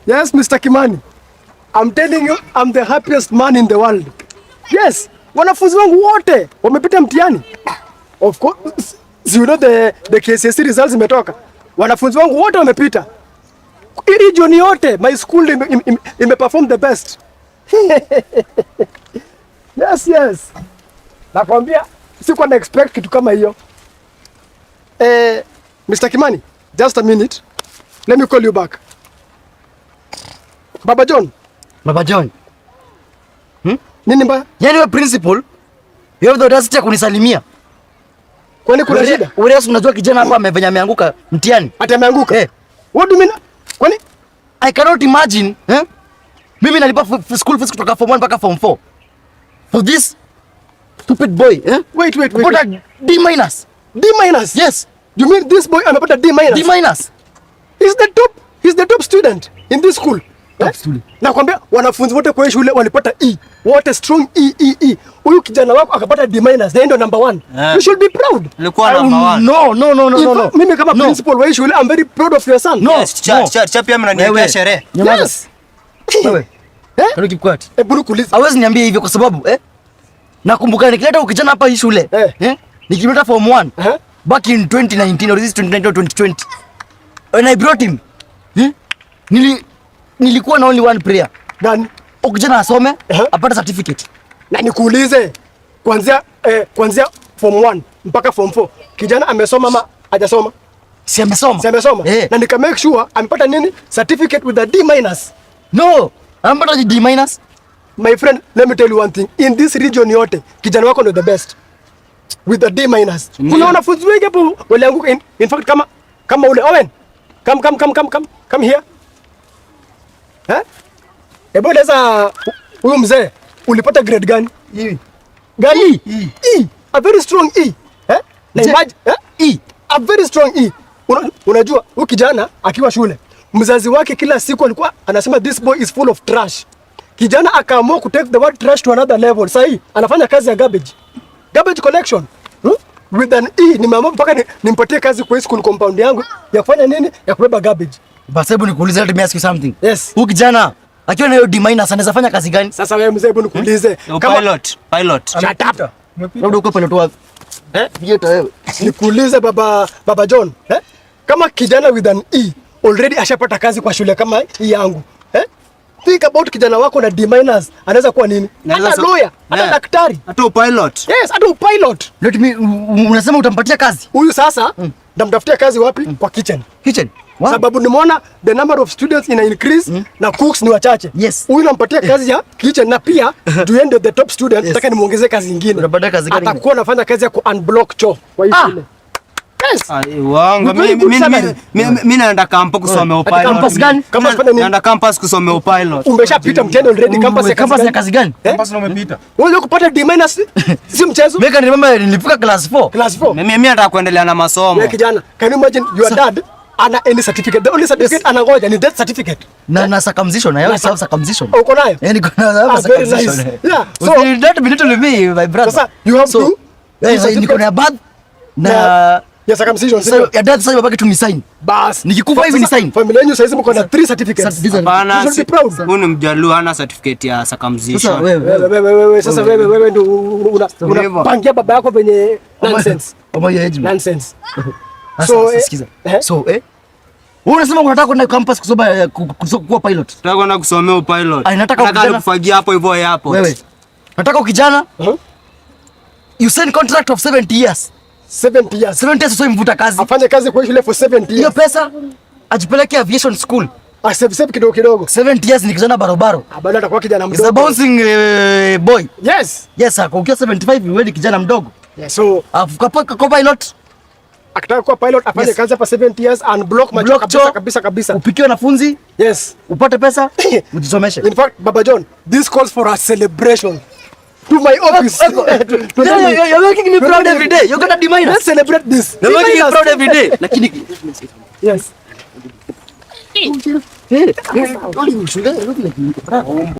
Yes, Mr. Kimani. I'm telling you, I'm the happiest man in the world. Yes, wanafunzi wangu wote wamepita mtihani. Of course, you know the KCSE results imetoka. Wanafunzi wangu wote wamepita. Region yote, my school imeperform the best. Yes. Nakwambia, sikuwa na expect kitu kama hiyo. Mr. Kimani, just a minute. Let me call you back. Baba John. Nini mbaya? Yaani wewe principal, you have the audacity ya kunisalimia. Kwani kuna shida? Wewe unajua kijana hapa amefanya ameanguka mtihani. Ati ameanguka? What do you mean? Kwani I cannot imagine, mimi nalipa school fees kutoka form 1 mpaka form 4. For this stupid boy, Wait. Put D minus. D minus? Yes. You mean this boy amepata D minus? D minus. He's the top student in this school. Nakwambia wanafunzi wote kwa shule walipata E. Wote strong E. Huyu kijana wako akapata D minus. Ndio number 1. You should be proud. Ilikuwa number 1. No. Mimi kama principal wa shule, I'm very proud of your son. No. Chapia mnaniwekea sherehe. Yes. Wewe. Can you keep quiet? Buru kuliza. Hawezi niambia hivyo kwa sababu nakumbuka nikileta ukijana hapa hii shule. Nikileta form 1 back in 2019 or this 2019 or 2020. When I brought him, nilikuwa na only one prayer. Gani? Ukijana asome, apate certificate. Na nikuulize, kuanzia form 1 mpaka form 4, kijana amesoma ama hajasoma? Si amesoma. Na nika make sure amepata nini? Certificate with a D minus. No, amepata D minus. My friend, let me tell you one thing. In this region yote, kijana wako ndio the best. With a D minus. Kuna wanafunzi wengi hapo walianguka. In fact kama ule Owen. Come here. Ebo leza huyu mzee ulipata grade gani? E. Gani? E. A very strong E. Na imagine E. A very strong E. Unajua huyu kijana akiwa shule, mzazi wake kila siku alikuwa anasema this boy is full of trash. Kijana akaamua ku take the word trash to another level. Sasa hii anafanya kazi ya garbage collection. With an E. Nimeamua mpaka nimpatie kazi kwa school compound yangu ya kufanya nini? Ya kubeba garbage. Basi hebu nikuulize, let me ask you something. Yes. Huyu kijana akiwa na hiyo D minus anaweza fanya kazi gani? Sasa wewe mzee, hebu nikuulize. Pilot. Shut up. Labda uko pilot wapi? Vieta wewe. Nikuulize baba John, kama kijana with an E already ashapata kazi kwa shule kama hii yangu. Think about kijana wako na D minus, anaweza kuwa nini? Hata lawyer, hata daktari, hata pilot. Yes, hata pilot. Let me, unasema utampatia kazi? Huyu sasa ndamtafutia kazi wapi? Kwa kitchen. Wow. Sababu nimeona the number of students ina increase na cooks ni wachache. Yes. Huyu nampatia kazi ya kitchen na pia to end the top student, nataka nimuongezee kazi nyingine. Unapata kazi gani? Atakuwa anafanya kazi ya ku unblock choo kwa hii shule. Yes. Wangu mimi naenda campus kusomea pilot. Campus gani? Campus pale ni naenda campus kusomea pilot. Umeshapita mtihani already. Campus ya kazi gani? Campus umepita. Wewe kupata D minus si mchezo. Mimi kan remember nilifika class 4. Class 4. Mimi nataka kuendelea na masomo. Wewe kijana, can you imagine your dad ana any certificate? The only certificate anangoja ni death certificate. Na circumcision, na self circumcision. Uko nayo? Yaani kuna circumcision. Yeah. So that be little me my brother. Sasa you have to niko na bath na ya circumcision. So ya dad sasa babake tu ni sign. Bas. Nikikufa hivi ni sign. Familia yenu sasa mko na 3 certificates. Hapana. Huyu ni Mjaluo hana certificate ya circumcision. Sasa wewe ndio unapangia baba yako venye nonsense. Nonsense. Sikiza. Wewe unasema unataka kwenda campus kusoma kuwa pilot. Nataka kwenda kusomea pilot. Nataka kufagia hapo hivyo hapo. Wewe. Nataka kijana. You sign contract of 70 years. 70 years sio mvuta kazi. Afanye kazi kwa shule for 70 years. Hiyo pesa ajipeleke aviation school. Save kidogo. 70 years ni kijana barobaro. Bado atakuwa kijana mdogo. Is a bouncing boy. Yes sir. Ukiwa 75 wewe ni kijana mdogo. So kwa pilot akitaka kuwa pilot afanye kazi hapa 70 years and block macho kabisa. Upikie wanafunzi. Yes. Upate pesa, ujisomeshe. In fact, Baba John, this calls for a celebration. To my office. You're making me proud every day. You're gonna demand us. Let's celebrate this. You're making me proud every day. Lakini yes.